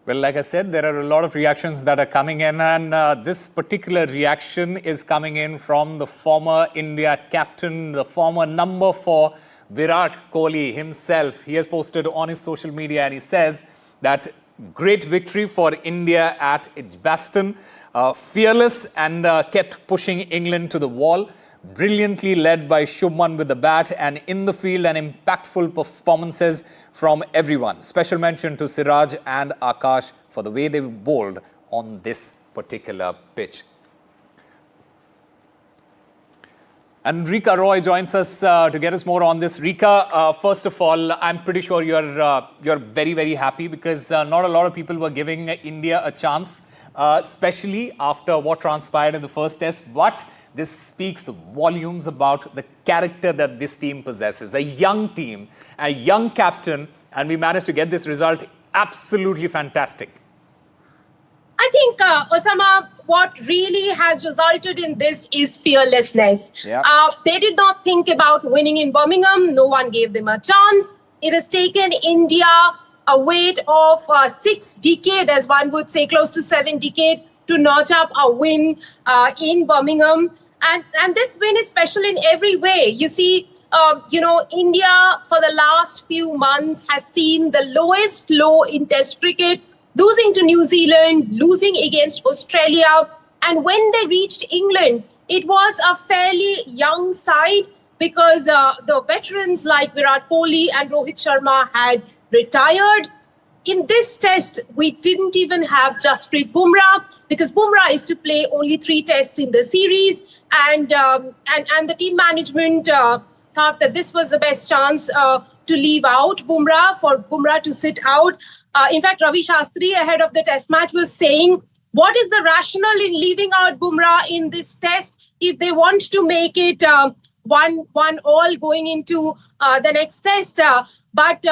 Well, like I said, there are a lot of reactions that are coming in, and this particular reaction is coming in from the former India captain, the former number 4, Virat Kohli himself. He has posted on his social media and he says that great victory for India at Edgbaston, fearless and kept pushing England to the wall. Brilliantly led by Shubman with the bat, and in the field and impactful performances from everyone. Special mention to Siraj and Akash for the way they bowled on this particular pitch. And Rika Roy joins us to get us more on this. Rika, first of all, I'm pretty sure you're very, very happy because not a lot of people were giving India a chance, especially after what transpired in the first test. But this speaks volumes about the character that this team possesses. A young team, a young captain, and we managed to get this result. Absolutely fantastic. I think, Osama, what really has resulted in this is fearlessness. Yeah. They did not think about winning in Birmingham. No one gave them a chance. It has taken India a wait of 6 decades, as one would say, close to 7 decades, to notch up a win in Birmingham. And this win is special in every way. You see, India for the last few months has seen the lowest low in Test cricket, losing to New Zealand, losing against Australia. And when they reached England, it was a fairly young side because the veterans like Virat Kohli and Rohit Sharma had retired. In this test, we didn't even have Jasprit Bumrah because Bumrah is to play only 3 tests in the series. And the team management thought that this was the best chance to leave out Bumrah, for Bumrah to sit out. In fact, Ravi Shastri, ahead of the test match, was saying, what is the rationale in leaving out Bumrah in this test if they want to make it 1-1 going into the next test? But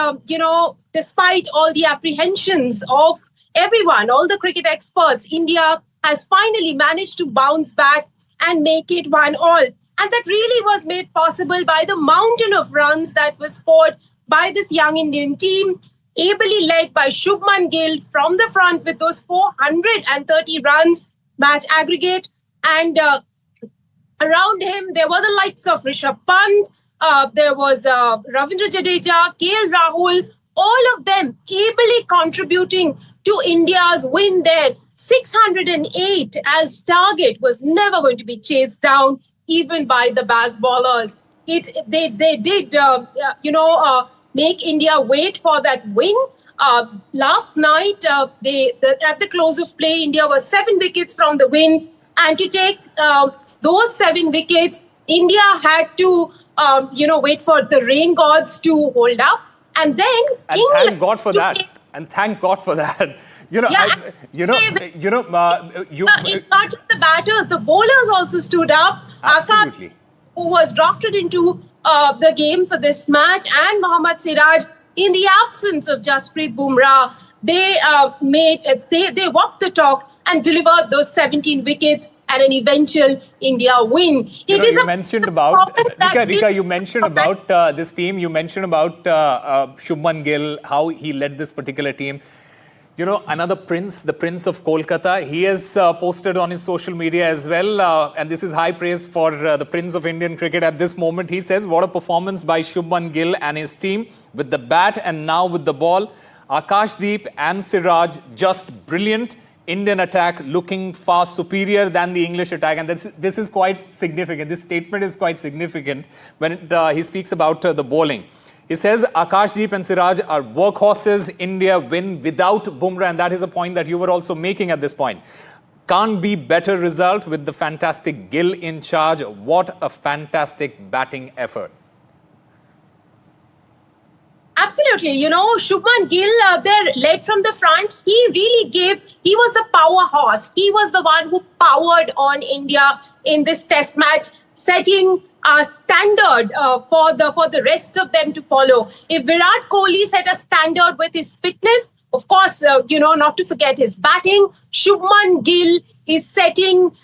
despite all the apprehensions of everyone, all the cricket experts, India has finally managed to bounce back and make it 1-1. And that really was made possible by the mountain of runs that was scored by this young Indian team, ably led by Shubman Gill from the front with those 430 runs, match aggregate. And around him, there were the likes of Rishabh Pant, there was Ravindra Jadeja, KL Rahul, all of them ably contributing to India's win there. 608 as target was never going to be chased down, even by the Baz bowlers. They did, make India wait for that win. Last night, at the close of play, India was 7 wickets from the win. And to take those 7 wickets, India had to, wait for the rain gods to hold up. And then England, thank God for that. Thank God for that. It's not just the batters, the bowlers also stood up. Absolutely. Akash, who was drafted into the game for this match, and Mohammed Siraj, in the absence of Jasprit Bumrah, they walked the talk and delivered those 17 wickets and an eventual India win. You mentioned about Rika, you mentioned about this team. You mentioned about Shubman Gill, how he led this particular team. Another prince, the Prince of Kolkata, he has posted on his social media as well. And this is high praise for the Prince of Indian cricket at this moment. He says, what a performance by Shubman Gill and his team with the bat and now with the ball. Akash Deep and Siraj, just brilliant. Indian attack looking far superior than the English attack. And this is quite significant. This statement is quite significant when he speaks about the bowling. He says Akash Deep and Siraj are workhorses. India win without Bumrah, and that is a point that you were also making at this point. Can't be better result with the fantastic Gill in charge. What a fantastic batting effort. Absolutely. Shubman Gill there led from the front. He was the powerhouse. He was the one who powered on India in this test match, setting a standard for the rest of them to follow. If Virat Kohli set a standard with his fitness, of course, not to forget his batting, Shubman Gill is setting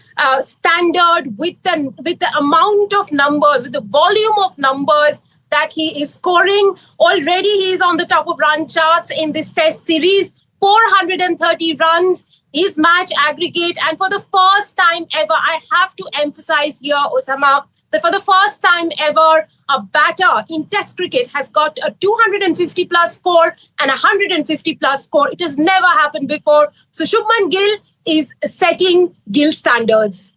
standard with the amount of numbers, with the volume of numbers that he is scoring. Already he is on the top of run charts in this test series. 430 runs, his match aggregate, and for the first time ever, I have to emphasize here, Osama, that for the first time ever, a batter in Test cricket has got a 250 plus score and a 150 plus score. It has never happened before. So Shubman Gill is setting Gill standards.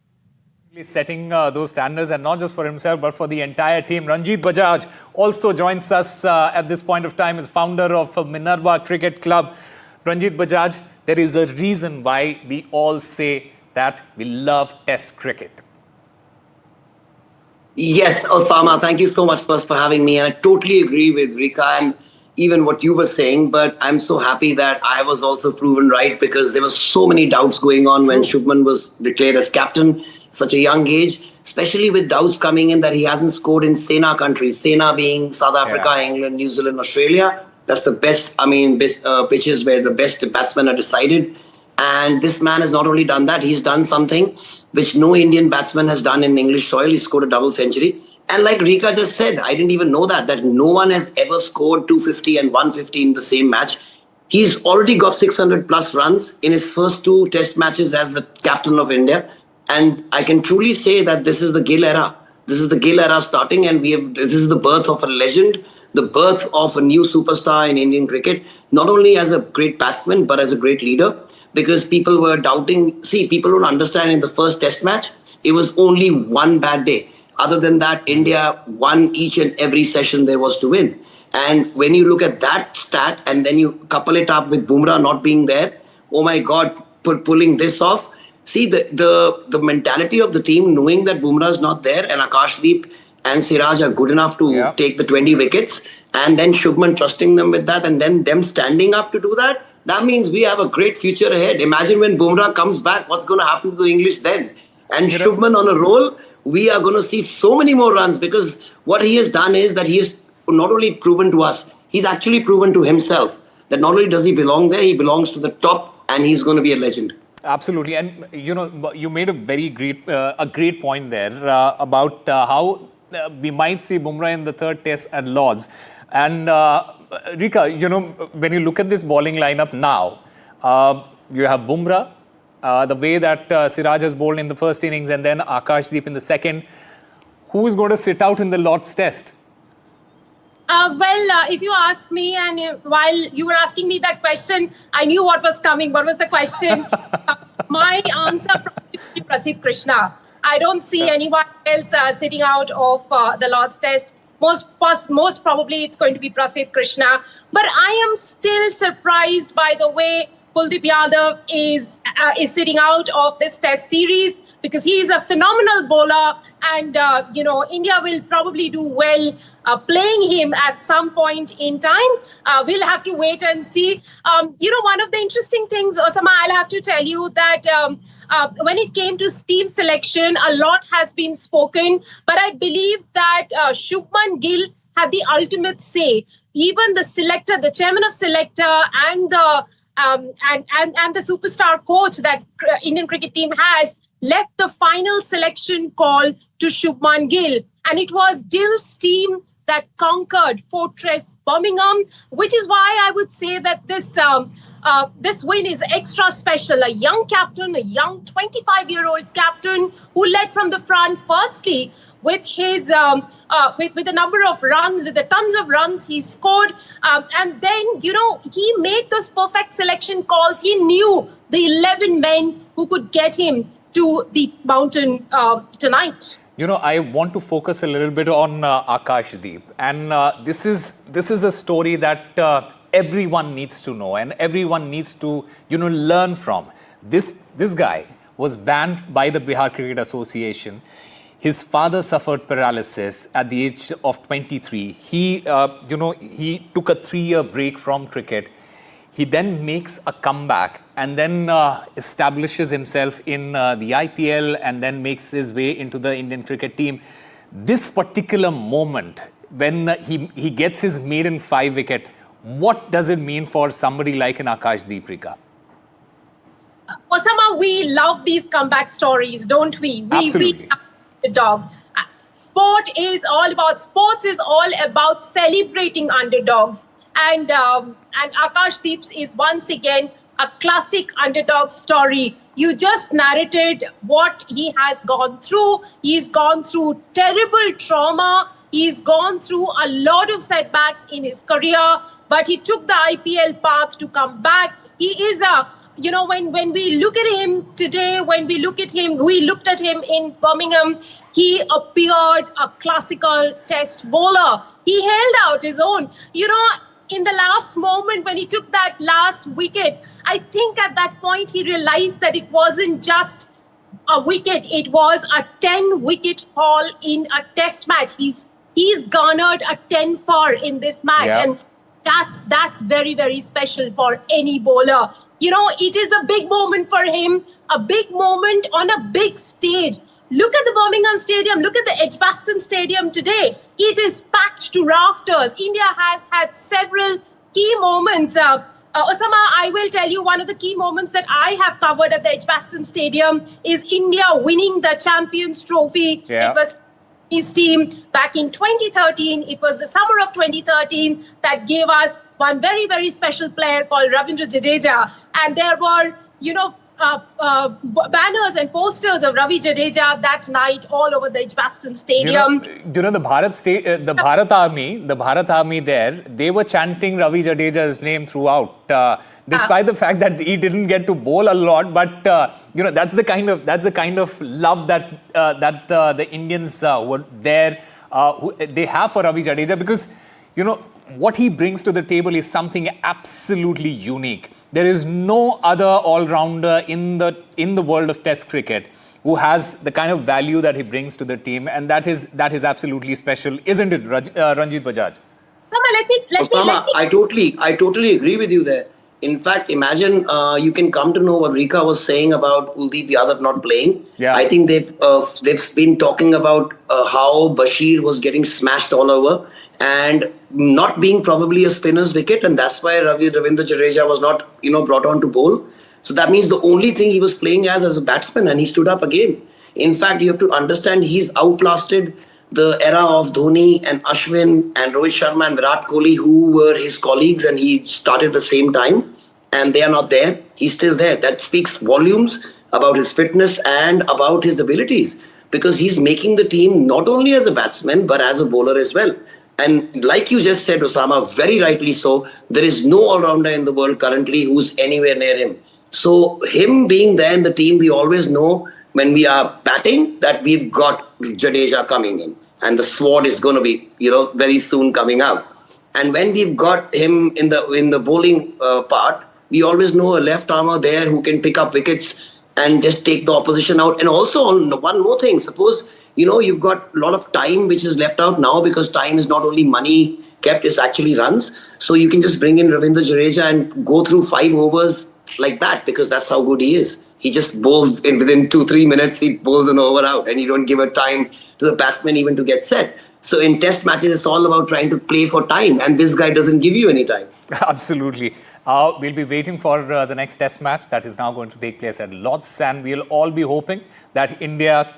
Setting those standards, and not just for himself but for the entire team. Ranjit Bajaj also joins us at this point of time as founder of Minerva Cricket Club. Ranjit Bajaj, there is a reason why we all say that we love Test cricket. Yes, Osama, thank you so much first for having me. And I totally agree with Rika and even what you were saying, but I'm so happy that I was also proven right, because there were so many doubts going on when Shubman was declared as captain, such a young age, especially with doubts coming in that he hasn't scored in Sena countries, Sena being South Africa, England, New Zealand, Australia. That's the best, pitches where the best batsmen are decided. And this man has not only done that, he's done something which no Indian batsman has done in English soil. He scored a double century. And like Rika just said, I didn't even know that no one has ever scored 250 and 150 in the same match. He's already got 600 plus runs in his first 2 test matches as the captain of India. And I can truly say that this is the Gill era. This is the Gill era starting, and this is the birth of a legend, the birth of a new superstar in Indian cricket, not only as a great batsman, but as a great leader. Because people were doubting, people don't understand, in the first test match, it was only one bad day. Other than that, India won each and every session there was to win. And when you look at that stat and then you couple it up with Bumrah not being there, oh my God, pulling this off. See, the mentality of the team, knowing that Bumrah is not there and Akash Deep and Siraj are good enough to take the 20 wickets, and then Shubman trusting them with that, and then them standing up to do that, that means we have a great future ahead. Imagine when Bumrah comes back, what's going to happen to the English then? And Shubman on a roll, we are going to see so many more runs, because what he has done is that he has not only proven to us, he's actually proven to himself that not only does he belong there, he belongs to the top, and he's going to be a legend. Absolutely. And you made a very great point there about how we might see Bumrah in the third test at Lord's. And Rika, when you look at this bowling lineup now, you have Bumrah, the way that Siraj has bowled in the first innings, and then Akash Deep in the second. Who is going to sit out in the Lord's test? If you ask me, and while you were asking me that question, I knew what was coming. What was the question? My answer probably would be Prasidh Krishna. I don't see anyone else sitting out of the Lord's test. Most probably it's going to be Prasidh Krishna. But I am still surprised by the way Kuldeep Yadav is sitting out of this test series, because he is a phenomenal bowler, and India will probably do well playing him at some point in time. We'll have to wait and see. One of the interesting things, Osama, I'll have to tell you that when it came to team selection, a lot has been spoken, but I believe that Shubman Gill had the ultimate say. Even the selector, the chairman of selector, and the and the superstar coach that Indian cricket team has left the final selection call to Shubman Gill. And it was Gill's team that conquered Fortress Birmingham, which is why I would say that this win is extra special. A young captain, a young 25-year-old captain who led from the front, firstly, with his with a number of runs, with the tons of runs he scored, and then he made those perfect selection calls. He knew the 11 men who could get him to the mountain tonight. I want to focus a little bit on Akash Deep, and this is a story that everyone needs to know and everyone needs to learn from. This guy was banned by the Bihar Cricket Association. His father suffered paralysis at the age of 23. He took a 3-year break from cricket. He then makes a comeback and then establishes himself in the IPL and then makes his way into the Indian cricket team. This particular moment, when he gets his maiden 5-wicket, what does it mean for somebody like an Akash Deep, Rika? Osama, we love these comeback stories, don't we? Absolutely. We the dog. Sports is all about celebrating underdogs. and Akash Deep is once again a classic underdog story. You just narrated what he has gone through. He's gone through terrible trauma. He's gone through a lot of setbacks in his career, but he took the IPL path to come back. He is when we look at him today, we looked at him in Birmingham, he appeared a classical test bowler. He held out his own. In the last moment when he took that last wicket, I think at that point he realized that it wasn't just a wicket, it was a 10-wicket haul in a test match. He's garnered a 10 for in this match. Yeah. And that's very, very special for any bowler. It is a big moment for him, a big moment on a big stage. Look at the Birmingham Stadium, look at the Edgbaston Stadium today. It is packed to rafters. India has had several key moments. Osama, I will tell you one of the key moments that I have covered at the Edgbaston Stadium is India winning the Champions Trophy. Yeah. It was his team back in 2013. It was the summer of 2013 that gave us one very, very special player called Ravindra Jadeja. And there were, banners and posters of Ravi Jadeja that night all over the Edgbaston Stadium. The Bharat Army there, they were chanting Ravi Jadeja's name throughout, despite the fact that he didn't get to bowl a lot. But that's the kind of love that the Indians were there they have for Ravi Jadeja, because what he brings to the table is something absolutely unique. There is no other all-rounder in the world of Test cricket who has the kind of value that he brings to the team, and that is absolutely special, isn't it, Ranjit Bajaj? Osama, I totally agree with you there. In fact, imagine you can come to know what Rika was saying about Kuldeep Yadav not playing. Yeah. I think they've been talking about how Bashir was getting smashed all over and not being probably a spinner's wicket, and that's why Ravindra Jadeja was not brought on to bowl. So that means the only thing he was playing as a batsman, and he stood up again. In fact, you have to understand he's outlasted the era of Dhoni and Ashwin and Rohit Sharma and Virat Kohli, who were his colleagues, and he started the same time, and they are not there. He's still there. That speaks volumes about his fitness and about his abilities, because he's making the team not only as a batsman but as a bowler as well. And like you just said, Osama, very rightly so, there is no all-rounder in the world currently who's anywhere near him. So him being there in the team, we always know when we are batting that we've got Jadeja coming in, and the sword is going to be, very soon coming out. And when we've got him in the bowling part, we always know a left armer there who can pick up wickets and just take the opposition out. And also on one more thing, suppose you've got a lot of time which is left out now, because time is not only money kept, it's actually runs. So you can just bring in Ravindra Jadeja and go through 5 overs like that, because that's how good he is. He just bowls within 2-3 minutes, he bowls an over out, and you don't give a time to the batsman even to get set. So in test matches, it's all about trying to play for time, and this guy doesn't give you any time. Absolutely. We'll be waiting for the next test match that is now going to take place at Lord's, and we'll all be hoping that India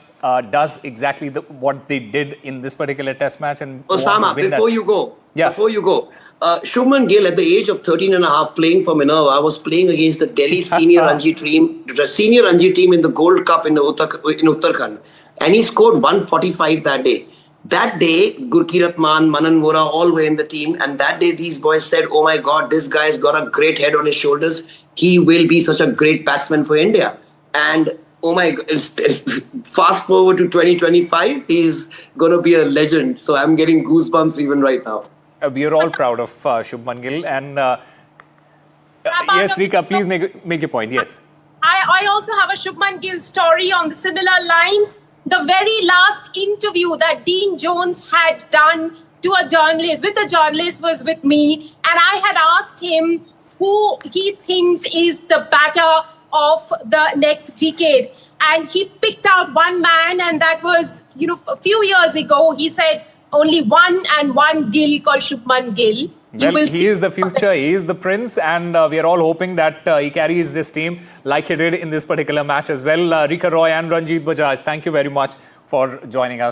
does exactly what they did in this particular test match. And Osama, before you go, Shubman Gill, at the age of 13 and a half, playing for Minerva, was playing against the Delhi senior Ranji team in the Gold Cup in Uttarakhand, and he scored 145 that day. That day, Gurkirat Maan, Manan Vora, all were in the team, and that day these boys said, "Oh my God, this guy's got a great head on his shoulders. He will be such a great batsman for India." And oh my God, fast forward to 2025, he's going to be a legend. So I'm getting goosebumps even right now. We are all proud of Shubman Gill. And yes, Rika, please make your point. Yes. I also have a Shubman Gill story on the similar lines. The very last interview that Dean Jones had done to a journalist, was with me. And I had asked him who he thinks is the batter of the next decade. And he picked out one man, and that was, a few years ago. He said only one Gill called Shubman Gill. He is the future, he is the prince, and we are all hoping that he carries this team like he did in this particular match as well. Rika Roy and Ranjit Bajaj, thank you very much for joining us.